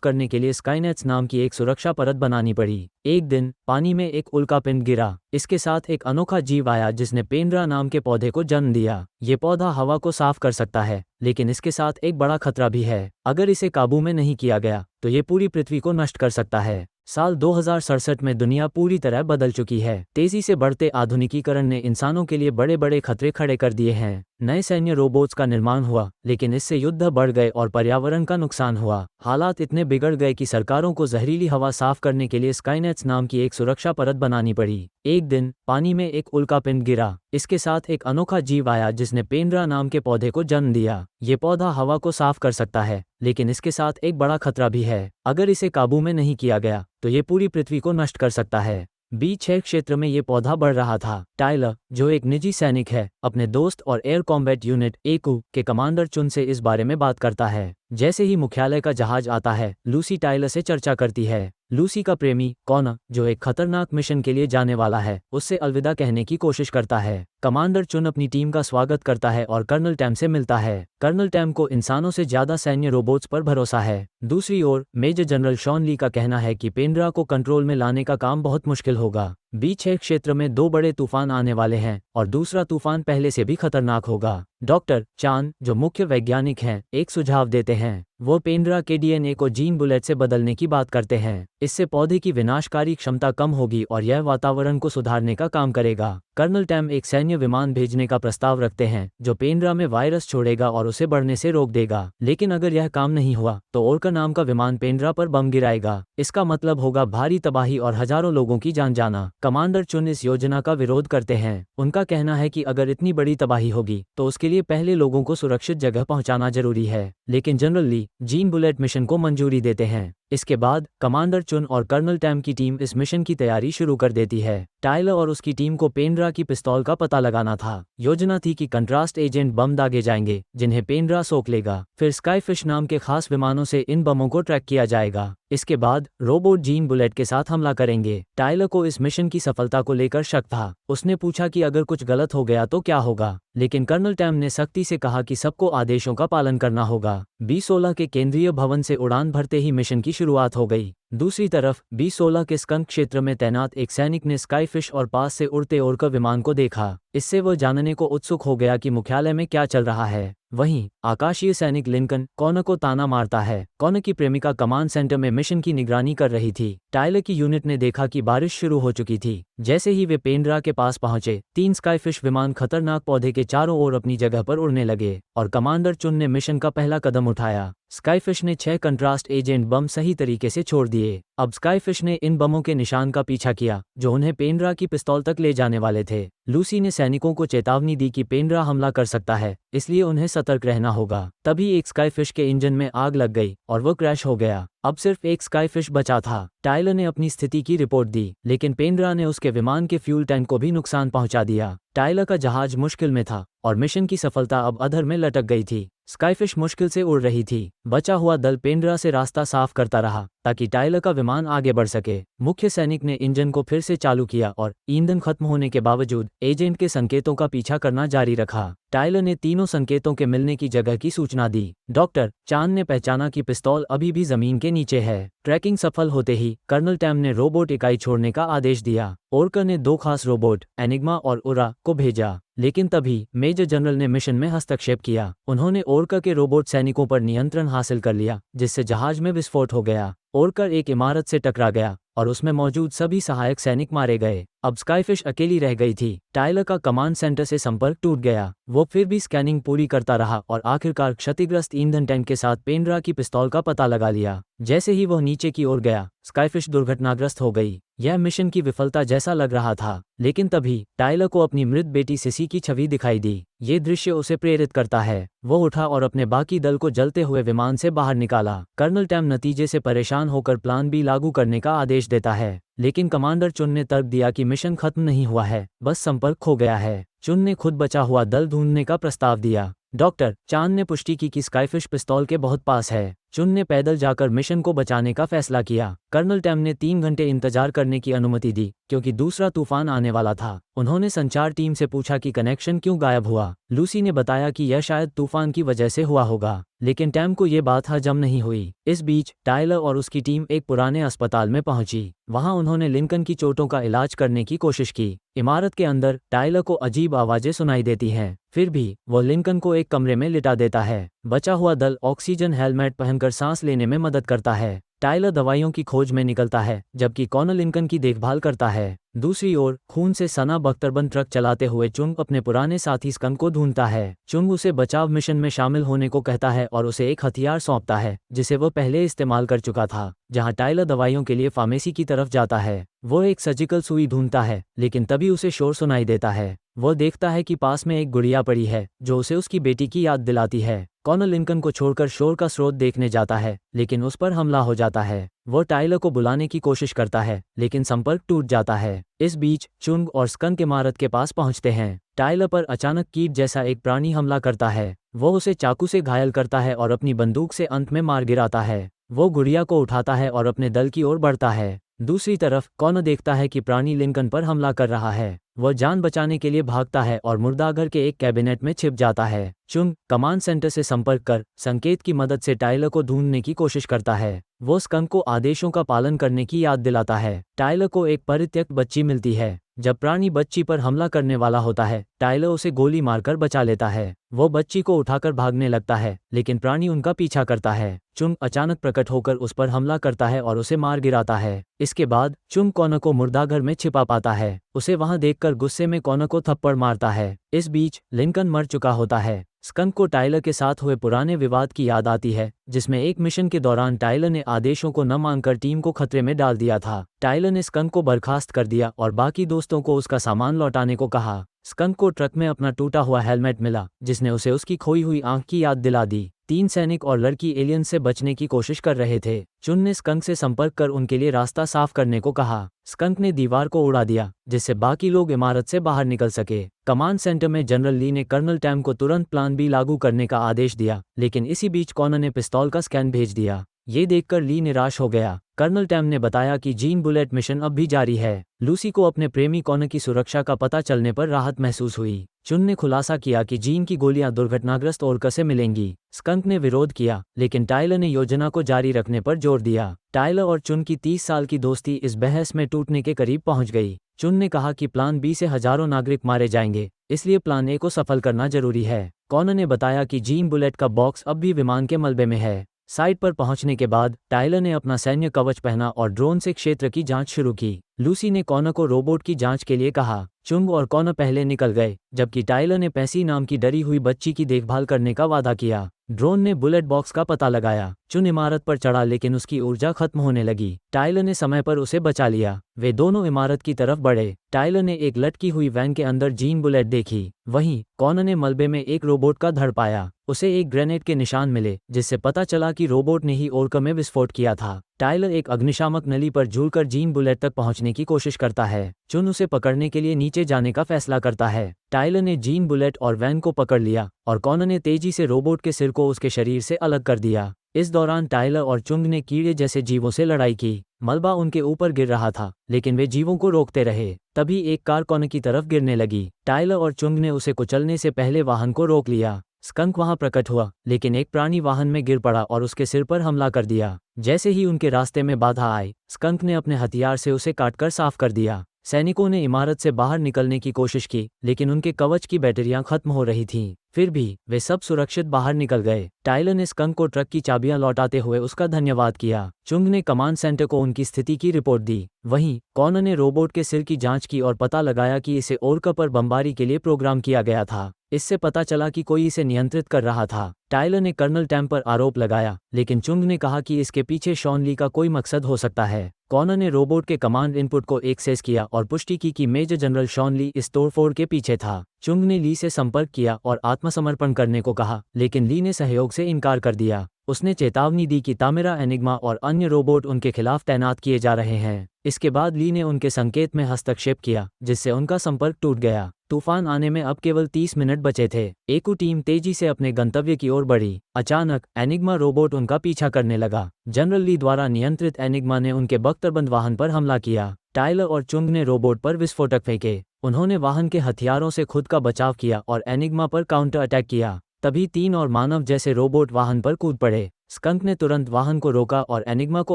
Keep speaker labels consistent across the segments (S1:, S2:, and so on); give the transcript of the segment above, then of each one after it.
S1: करने के लिए स्काईनेट्स नाम की एक सुरक्षा परत बनानी पड़ी। एक दिन पानी में एक उल्कापिंड गिरा। इसके साथ एक अनोखा जीव आया जिसने पेंड्रा नाम के पौधे को जन्म दिया। ये पौधा हवा को साफ कर सकता है, लेकिन इसके साथ एक बड़ा खतरा भी है। अगर इसे काबू में नहीं किया गया तो ये पूरी पृथ्वी को नष्ट कर सकता है। साल 2067 में दुनिया पूरी तरह बदल चुकी है। तेजी से बढ़ते आधुनिकीकरण ने इंसानों के लिए बड़े बड़े खतरे खड़े कर दिए हैं। नए सैन्य रोबोट्स का निर्माण हुआ, लेकिन इससे युद्ध बढ़ गए और पर्यावरण का नुकसान हुआ। हालात इतने बिगड़ गए कि सरकारों को जहरीली हवा साफ करने के लिए स्काईनेट्स नाम की एक सुरक्षा परत बनानी पड़ी। एक दिन पानी में एक उल्कापिंड गिरा। इसके साथ एक अनोखा जीव आया जिसने पेंड्रा नाम के पौधे को जन्म दिया। ये पौधा हवा को साफ कर सकता है, लेकिन इसके साथ एक बड़ा खतरा भी है। अगर इसे काबू में नहीं किया गया तो ये पूरी पृथ्वी को नष्ट कर सकता है। B6 क्षेत्र में ये पौधा बढ़ रहा था। टाइलर, जो एक निजी सैनिक है, अपने दोस्त और एयर कॉम्बैट यूनिट एकू के कमांडर चुन से इस बारे में बात करता है। जैसे ही मुख्यालय का जहाज आता है, लूसी टाइलर से चर्चा करती है। लूसी का प्रेमी कॉनर, जो एक खतरनाक मिशन के लिए जाने वाला है, उससे अलविदा कहने की कोशिश करता है। कमांडर चुन अपनी टीम का स्वागत करता है और कर्नल टैम से मिलता है। कर्नल टैम को इंसानों से ज्यादा सैन्य रोबोट्स पर भरोसा है। दूसरी ओर मेजर जनरल शॉन ली का कहना है कि पेंड्रा को कंट्रोल में लाने का काम बहुत मुश्किल होगा। B6 क्षेत्र में 2 बड़े तूफान आने वाले हैं और दूसरा तूफान पहले से भी खतरनाक होगा। डॉक्टर चान, जो मुख्य वैज्ञानिक हैं, एक सुझाव देते हैं। वो पेंड्रा के DNA को जीन बुलेट से बदलने की बात करते हैं। इससे पौधे की विनाशकारी क्षमता कम होगी और यह वातावरण को सुधारने का काम करेगा। कर्नल टैम एक सैन्य विमान भेजने का प्रस्ताव रखते हैं जो पेंड्रा में वायरस छोड़ेगा और उसे बढ़ने से रोक देगा। लेकिन अगर यह काम नहीं हुआ तो ओरका नाम का विमान पेंड्रा पर बम गिराएगा। इसका मतलब होगा भारी तबाही और हजारों लोगों की जान जाना। कमांडर चुन इस योजना का विरोध करते हैं। उनका कहना है कि अगर इतनी बड़ी तबाही होगी तो उसके लिए पहले लोगों को सुरक्षित जगह पहुंचाना जरूरी है। लेकिन जनरल ली जीन बुलेट मिशन को मंजूरी देते हैं। इसके बाद कमांडर चुन और कर्नल टैम की टीम इस मिशन की तैयारी शुरू कर देती है। टाइलर और उसकी टीम को पेंड्रा की पिस्तौल का पता लगाना था। योजना थी कि कंट्रास्ट एजेंट बम दागे जाएंगे जिन्हें पेंड्रा सोख लेगा। फिर स्काईफिश नाम के खास विमानों से इन बमों को ट्रैक किया जाएगा। इसके बाद रोबोट जीन बुलेट के साथ हमला करेंगे। टाइलर को इस मिशन की सफलता को लेकर शक था। उसने पूछा कि अगर कुछ गलत हो गया तो क्या होगा, लेकिन कर्नल टैम ने सख्ती से कहा कि सबको आदेशों का पालन करना होगा। B16 के केंद्रीय भवन से उड़ान भरते ही मिशन की शुरुआत हो गई। दूसरी तरफ B16 के स्कंक क्षेत्र में तैनात एक सैनिक ने स्काईफिश और पास से उड़ते ओरका विमान को देखा। इससे वह जानने को उत्सुक हो गया कि मुख्यालय में क्या चल रहा है। वहीं आकाशीय सैनिक लिंकन कॉनर को ताना मारता है। कॉनर की प्रेमिका कमांड सेंटर में मिशन की निगरानी कर रही थी। टाइलर की यूनिट ने देखा कि बारिश शुरू हो चुकी थी। जैसे ही वे पेंड्रा के पास पहुंचे, 3 स्काईफिश विमान खतरनाक पौधे के चारों ओर अपनी जगह पर उड़ने लगे और कमांडर चुन ने मिशन का पहला कदम उठाया। स्काईफिश ने 6 कंट्रास्ट एजेंट बम सही तरीके से छोड़ दिए। अब स्काईफिश ने इन बमों के निशान का पीछा किया जो उन्हें पेंड्रा की पिस्तौल तक ले जाने वाले थे। लूसी ने सैनिकों को चेतावनी दी कि पेंड्रा हमला कर सकता है, इसलिए उन्हें सतर्क रहना होगा। तभी एक स्काईफिश के इंजन में आग लग गई और वो क्रैश हो गया। अब सिर्फ एक स्काईफिश बचा था। टाइलर ने अपनी स्थिति की रिपोर्ट दी, लेकिन पेंड्रा ने उसके विमान के फ्यूल टैंक को भी नुकसान पहुंचा दिया। टाइलर का जहाज मुश्किल में था और मिशन की सफलता अब अधर में लटक गई थी। स्काईफिश मुश्किल से उड़ रही थी। बचा हुआ दल पेंड्रा से रास्ता साफ करता रहा ताकि टाइलर का विमान आगे बढ़ सके। मुख्य सैनिक ने इंजन को फिर से चालू किया और ईंधन खत्म होने के बावजूद एजेंट के संकेतों का पीछा करना जारी रखा। टाइलर ने तीनों संकेतों के मिलने की जगह की सूचना दी। डॉक्टर चांद ने पहचाना कि पिस्तौल अभी भी जमीन के नीचे है। ट्रैकिंग सफल होते ही कर्नल टैम ने रोबोट इकाई छोड़ने का आदेश दिया। ओरका ने 2 खास रोबोट एनिग्मा और उरा को भेजा, लेकिन तभी मेजर जनरल ने मिशन में हस्तक्षेप किया। उन्होंने ओरका के रोबोट सैनिकों पर नियंत्रण हासिल कर लिया, जिससे जहाज में विस्फोट हो गया। ओरका एक इमारत से टकरा गया और उसमें मौजूद सभी सहायक सैनिक मारे गए। अब स्काईफिश अकेली रह गई थी। टाइलर का कमांड सेंटर से संपर्क टूट गया। वो फिर भी स्कैनिंग पूरी करता रहा और आखिरकार क्षतिग्रस्त ईंधन टैंक के साथ पेंड्रा की पिस्तौल का पता लगा लिया। जैसे ही वह नीचे की ओर गया, स्काईफिश दुर्घटनाग्रस्त हो गई। यह मिशन की विफलता जैसा लग रहा था, लेकिन तभी टाइलर को अपनी मृत बेटी सिसी की छवि दिखाई दी। ये दृश्य उसे प्रेरित करता है। वो उठा और अपने बाकी दल को जलते हुए विमान से बाहर निकाला। कर्नल टैम नतीजे से परेशान होकर प्लान बी लागू करने का आदेश देता है, लेकिन कमांडर चुन ने तर्क दिया कि मिशन खत्म नहीं हुआ है, बस संपर्क खो गया है। चुन ने खुद बचा हुआ दल ढूंढने का प्रस्ताव दिया। डॉक्टर चांद ने पुष्टि की कि स्काईफिश पिस्तौल के बहुत पास है। चुन ने पैदल जाकर मिशन को बचाने का फैसला किया। कर्नल टैम ने 3 घंटे इंतजार करने की अनुमति दी क्योंकि दूसरा तूफान आने वाला था। उन्होंने संचार टीम से पूछा कि कनेक्शन क्यों गायब हुआ। लूसी ने बताया कि यह शायद तूफान की वजह से हुआ होगा, लेकिन टैम को ये बात हजम नहीं हुई। इस बीच टायलर और उसकी टीम एक पुराने अस्पताल में पहुंची। वहां उन्होंने लिंकन की चोटों का इलाज करने की कोशिश की। इमारत के अंदर टायलर को अजीब आवाजें सुनाई देती हैं, फिर भी वो लिंकन को एक कमरे में लिटा देता है। बचा हुआ दल ऑक्सीजन हेलमेट पहनकर सांस लेने में मदद करता है। टायलर दवाइयों की खोज में निकलता है, जबकि कॉनर लिंकन की देखभाल करता है। दूसरी ओर खून से सना बख्तरबंद ट्रक चलाते हुए चुंग अपने पुराने साथी स्कंक को ढूंढता है। चुंग उसे बचाव मिशन में शामिल होने को कहता है और उसे एक हथियार सौंपता है जिसे वह पहले इस्तेमाल कर चुका था। जहां टायलर दवाइयों के लिए फार्मेसी की तरफ जाता है, वो एक सर्जिकल सुई ढूंढता है, लेकिन तभी उसे शोर सुनाई देता है। वो देखता है कि पास में एक गुड़िया पड़ी है जो उसे उसकी बेटी की याद दिलाती है। कॉनर लिंकन को छोड़कर शोर का स्रोत देखने जाता है, लेकिन उस पर हमला हो जाता है। वो टायलर को बुलाने की कोशिश करता है, लेकिन संपर्क टूट जाता है। इस बीच चुंग और स्कंक इमारत के पास पहुंचते हैं। टायलर पर अचानक कीट जैसा एक प्राणी हमला करता है। वो उसे चाकू से घायल करता है और अपनी बंदूक से अंत में मार गिराता है। वो गुड़िया को उठाता है और अपने दल की ओर बढ़ता है। दूसरी तरफ कॉनर देखता है कि प्राणी लिंकन पर हमला कर रहा है। वह जान बचाने के लिए भागता है और मुर्दाघर के एक कैबिनेट में छिप जाता है। चुंग कमांड सेंटर से संपर्क कर संकेत की मदद से टायलर को ढूंढने की कोशिश करता है। वो स्कंक को आदेशों का पालन करने की याद दिलाता है। टायलर को एक परित्यक्त बच्ची मिलती है। जब प्राणी बच्ची पर हमला करने वाला होता है, टायलर उसे गोली मारकर बचा लेता है। वो बच्ची को उठाकर भागने लगता है, लेकिन प्राणी उनका पीछा करता है। चुंग अचानक प्रकट होकर उस पर हमला करता है और उसे मार गिराता है। इसके बाद चुंग कॉनर को मुर्दाघर में छिपा पाता है। उसे वहां देखकर गुस्से में कॉनर को थप्पड़ मारता है। इस बीच लिंकन मर चुका होता है। स्कंक को टायलर के साथ हुए पुराने विवाद की याद आती है, जिसमें एक मिशन के दौरान टायलर ने आदेशों को न मानकर टीम को खतरे में डाल दिया था। टायलर ने स्कंक को बर्खास्त कर दिया और बाकी दोस्तों को उसका सामान लौटाने को कहा। स्कंक को ट्रक में अपना टूटा हुआ हेलमेट मिला, जिसने उसे उसकी खोई हुई आंख की याद दिला दी। 3 सैनिक और लड़की एलियन से बचने की कोशिश कर रहे थे। चुन ने स्कंक से संपर्क कर उनके लिए रास्ता साफ करने को कहा। स्कंक ने दीवार को उड़ा दिया, जिससे बाकी लोग इमारत से बाहर निकल सके। कमांड सेंटर में जनरल ली ने कर्नल टैम को तुरंत प्लान बी लागू करने का आदेश दिया, लेकिन इसी बीच कॉनर ने पिस्तौल का स्कैन भेज दिया। ये देखकर ली निराश हो गया। कर्नल टैम ने बताया कि जीन बुलेट मिशन अब भी जारी है। लूसी को अपने प्रेमी कॉनर की सुरक्षा का पता चलने पर राहत महसूस हुई। चुन ने खुलासा किया कि जीन की गोलियां दुर्घटनाग्रस्त ओरका से मिलेंगी। स्कंक ने विरोध किया, लेकिन टायलर ने योजना को जारी रखने पर जोर दिया। टायलर और चुन की 30 साल की दोस्ती इस बहस में टूटने के करीब पहुंच गई। चुन ने कहा कि प्लान बी से हजारों नागरिक मारे जाएंगे, इसलिए प्लान ए को सफल करना जरूरी है। कॉनर ने बताया कि जीन बुलेट का बॉक्स अब भी विमान के मलबे में है। साइट पर पहुंचने के बाद टायलर ने अपना सैन्य कवच पहना और ड्रोन से क्षेत्र की जांच शुरू की। लूसी ने कॉनर को रोबोट की जांच के लिए कहा। चुंग और कॉनर पहले निकल गए, जबकि टायलर ने पैसी नाम की डरी हुई बच्ची की देखभाल करने का वादा किया। ड्रोन ने बुलेट बॉक्स का पता लगाया। चुन इमारत पर चढ़ा, लेकिन उसकी ऊर्जा खत्म होने लगी। टायलर ने समय पर उसे बचा लिया। वे दोनों इमारत की तरफ बढ़े। टायलर ने एक लटकी हुई वैन के अंदर जीन बुलेट देखी। वहीं कॉनर ने मलबे में एक रोबोट का धड़ पाया। उसे एक ग्रेनेड के निशान मिले, जिससे पता चला कि रोबोट ने ही ओरका में विस्फोट किया था। टायलर एक अग्निशामक नली पर झूलकर जीन बुलेट तक पहुंचने की कोशिश करता है। चुन उसे पकड़ने के लिए नीचे जाने का फैसला करता है। टायलर ने जीन बुलेट और वैन को पकड़ लिया और कॉनर ने तेजी से रोबोट के सिर को उसके शरीर से अलग कर दिया। इस दौरान टायलर और चुंग ने कीड़े जैसे जीवों से लड़ाई की। मलबा उनके ऊपर गिर रहा था, लेकिन वे जीवों को रोकते रहे। तभी एक कार कॉनर की तरफ गिरने लगी। टायलर और चुंग ने उसे कुचलने से पहले वाहन को रोक लिया। स्कंक वहां प्रकट हुआ, लेकिन एक प्राणी वाहन में गिर पड़ा और उसके सिर पर हमला कर दिया। जैसे ही उनके रास्ते में बाधा आई, स्कंक ने अपने हथियार से उसे काटकर साफ कर दिया। सैनिकों ने इमारत से बाहर निकलने की कोशिश की, लेकिन उनके कवच की बैटरियां खत्म हो रही थीं। फिर भी वे सब सुरक्षित बाहर निकल गए। टायलर ने स्कंक को ट्रक की चाबियां लौटाते हुए उसका धन्यवाद किया। चुंग ने कमांड सेंटर को उनकी स्थिति की रिपोर्ट दी। वहीं कॉनर ने रोबोट के सिर की जांच की और पता लगाया कि इसे ओरका पर बमबारी के लिए प्रोग्राम किया गया था। इससे पता चला कि कोई इसे नियंत्रित कर रहा था। टायलर ने कर्नल टैम पर आरोप लगाया, लेकिन चुंग ने कहा कि इसके पीछे शॉन ली का कोई मकसद हो सकता है। कॉनर ने रोबोट के कमांड इनपुट को एक्सेस किया और पुष्टि की कि मेजर जनरल शॉन ली इस तोड़फोड़ के पीछे था। चुंग ने ली से संपर्क किया और आत्मसमर्पण करने को कहा, लेकिन ली ने सहयोग से इनकार कर दिया। उसने चेतावनी दी कि तामिरा, एनिग्मा और अन्य रोबोट उनके खिलाफ तैनात किए जा रहे हैं। इसके बाद ली ने उनके संकेत में हस्तक्षेप किया, जिससे उनका संपर्क टूट गया। तूफान आने में अब केवल 30 मिनट बचे थे। एकू टीम तेजी से अपने गंतव्य की ओर बढ़ी। अचानक एनिग्मा रोबोट उनका पीछा करने लगा। जनरल ली द्वारा नियंत्रित एनिग्मा ने उनके बख्तरबंद वाहन पर हमला किया। टाइलर और चुंग ने रोबोट पर विस्फोटक फेंके। उन्होंने वाहन के हथियारों से खुद का बचाव किया और एनिग्मा पर काउंटर अटैक किया। तभी 3 और मानव जैसे रोबोट वाहन पर कूद पड़े। स्कंक ने तुरंत वाहन को रोका और एनिग्मा को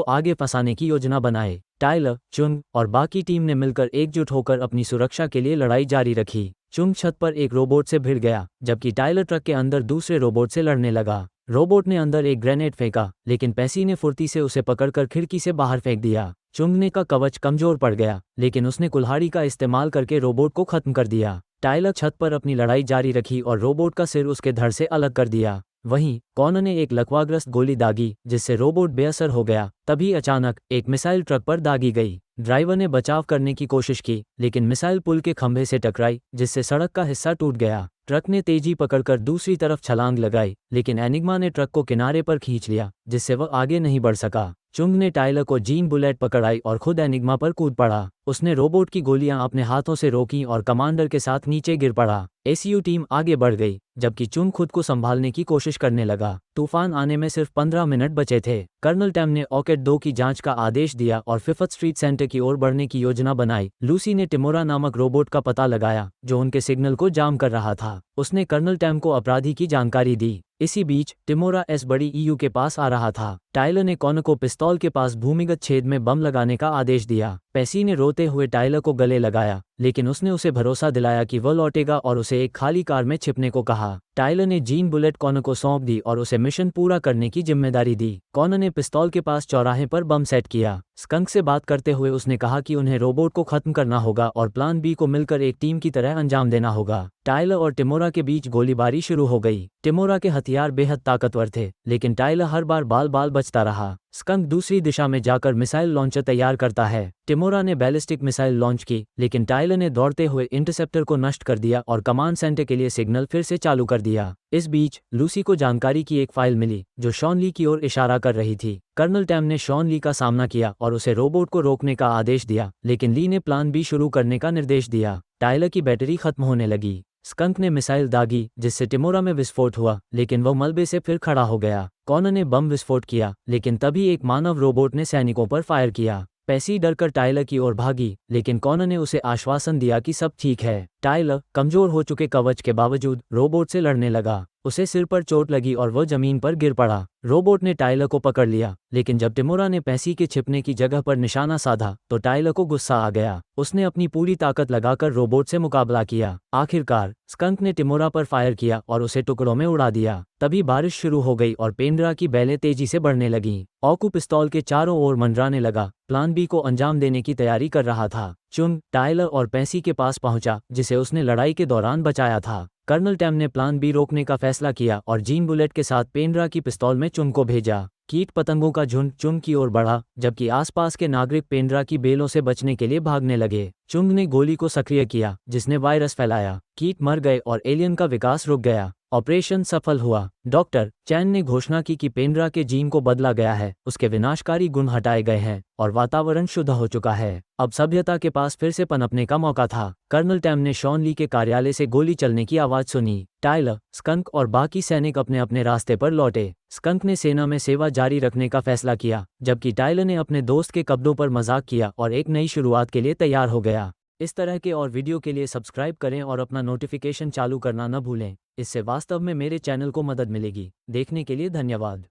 S1: आगे फंसाने की योजना बनाई। टाइलर, चुंग और बाकी टीम ने मिलकर एकजुट होकर अपनी सुरक्षा के लिए लड़ाई जारी रखी। चुंग छत पर एक रोबोट से भिड़ गया, जबकि टाइलर ट्रक के अंदर दूसरे रोबोट से लड़ने लगा। रोबोट ने अंदर एक ग्रेनेड फेंका, लेकिन पेसी ने फुर्ती से उसे पकड़कर खिड़की से बाहर फेंक दिया। चुंग का कवच कमजोर पड़ गया, लेकिन उसने कुल्हाड़ी का इस्तेमाल करके रोबोट को खत्म कर दिया। टाइलर छत पर अपनी लड़ाई जारी रखी और रोबोट का सिर उसके धड़ से अलग कर दिया। वहीं कॉनर ने एक लकवाग्रस्त गोली दागी, जिससे रोबोट बेअसर हो गया। तभी अचानक एक मिसाइल ट्रक पर दागी गई। ड्राइवर ने बचाव करने की कोशिश की, लेकिन मिसाइल पुल के खंभे से टकराई, जिससे सड़क का हिस्सा टूट गया। ट्रक ने तेजी पकड़कर दूसरी तरफ छलांग लगाई, लेकिन एनिग्मा ने ट्रक को किनारे पर खींच लिया, जिससे वह आगे नहीं बढ़ सका। चुंग ने टाइलर को जीन बुलेट पकड़ाई और खुद एनिग्मा पर कूद पड़ा। उसने रोबोट की गोलियां अपने हाथों से रोकीं और कमांडर के साथ नीचे गिर पड़ा। एसीयू टीम आगे बढ़ गई, जबकि चुंग खुद को संभालने की कोशिश करने लगा। तूफान आने में सिर्फ 15 मिनट बचे थे। कर्नल टैम ने ऑकेट 2 की जांच का आदेश दिया और फिफ्थ स्ट्रीट सेंटर की ओर बढ़ने की योजना बनाई। लूसी ने टिमोरा नामक रोबोट का पता लगाया, जो उनके सिग्नल को जाम कर रहा था। उसने कर्नल टैम को अपराधी की जानकारी दी। इसी बीच टिमोरा एस बड़ी ईयू के पास आ रहा था। टाइलर ने कॉनर को पिस्तौल के पास भूमिगत छेद में बम लगाने का आदेश दिया। पेसी ने रोते हुए टाइलर को गले लगाया, लेकिन उसने उसे भरोसा दिलाया कि वह लौटेगा और उसे एक खाली कार में छिपने को कहा। टाइलर ने जीन बुलेट कॉनर को सौंप दी और उसे मिशन पूरा करने की जिम्मेदारी दी। कॉनर ने पिस्तौल के पास चौराहे पर बम सेट किया। स्कंक से बात करते हुए उसने कहा कि उन्हें रोबोट को खत्म करना होगा और प्लान बी को मिलकर एक टीम की तरह अंजाम देना होगा। टाइलर और टिमोरा के बीच गोलीबारी शुरू हो गई। टिमोरा के हथियार बेहद ताकतवर थे, लेकिन टाइलर हर बार बाल बचता रहा। स्कंक दूसरी दिशा में जाकर मिसाइल लॉन्चर तैयार करता है। टिमोरा ने बैलिस्टिक मिसाइल लॉन्च की, लेकिन टाइलर ने दौड़ते हुए इंटरसेप्टर को नष्ट कर दिया और कमांड सेंटर के लिए सिग्नल फिर से चालू कर दिया। इस बीच लूसी को जानकारी की एक फाइल मिली, जो शॉन ली की ओर इशारा कर रही थी। कर्नल टैम ने शॉन ली का सामना किया और उसे रोबोट को रोकने का आदेश दिया, लेकिन ली ने प्लान बी शुरू करने का निर्देश दिया। टाइलर की बैटरी खत्म होने लगी। स्कंक ने मिसाइल दागी, जिससे टिमोरा में विस्फोट हुआ, लेकिन वह मलबे से फिर खड़ा हो गया। कॉनर ने बम विस्फोट किया, लेकिन तभी एक मानव रोबोट ने सैनिकों पर फायर किया। पेसी डरकर टाइलर की ओर भागी, लेकिन कॉनर ने उसे आश्वासन दिया कि सब ठीक है। टाइलर कमजोर हो चुके कवच के बावजूद रोबोट से लड़ने लगा। उसे सिर पर चोट लगी और वह जमीन पर गिर पड़ा। रोबोट ने टाइलर को पकड़ लिया, लेकिन जब टिमोरा ने पेसी के छिपने की जगह पर निशाना साधा, तो टाइलर को गुस्सा आ गया। उसने अपनी पूरी ताकत लगाकर रोबोट से मुकाबला किया। आखिरकार स्कंक ने टिमोरा पर फायर किया और उसे टुकड़ों में उड़ा दिया। तभी बारिश शुरू हो गई और पेंड्रा की बैलें तेजी से बढ़ने लगीं। ऑकू पिस्तौल के चारों ओर मंडराने लगा, प्लान बी को अंजाम देने की तैयारी कर रहा था। चुंग टाइलर और पेसी के पास पहुंचा, जिसे उसने लड़ाई के दौरान बचाया था। कर्नल टैम ने प्लान बी रोकने का फैसला किया और जीन बुलेट के साथ पेंड्रा की पिस्तौल में चुंग को भेजा। कीट पतंगों का झुंड चुंग की ओर बढ़ा, जबकि आसपास के नागरिक पेंड्रा की बेलों से बचने के लिए भागने लगे। चुंग ने गोली को सक्रिय किया, जिसने वायरस फैलाया। कीट मर गए और एलियन का विकास रुक गया। ऑपरेशन सफल हुआ। डॉक्टर चैन ने घोषणा की कि पेंड्रा के जीन को बदला गया है, उसके विनाशकारी गुण हटाए गए हैं और वातावरण शुद्ध हो चुका है। अब सभ्यता के पास फिर से पनपने का मौका था। कर्नल टैम ने शॉन ली के कार्यालय से गोली चलने की आवाज सुनी। टाइलर, स्कंक और बाकी सैनिक अपने अपने रास्ते पर लौटे। स्कंक ने सेना में सेवा जारी रखने का फैसला किया, जबकि टाइलर ने अपने दोस्त के कब्जों पर मजाक किया और एक नई शुरुआत के लिए तैयार हो गया। इस तरह के और वीडियो के लिए सब्सक्राइब करें और अपना नोटिफिकेशन चालू करना न भूलें। इससे वास्तव में मेरे चैनल को मदद मिलेगी। देखने के लिए धन्यवाद।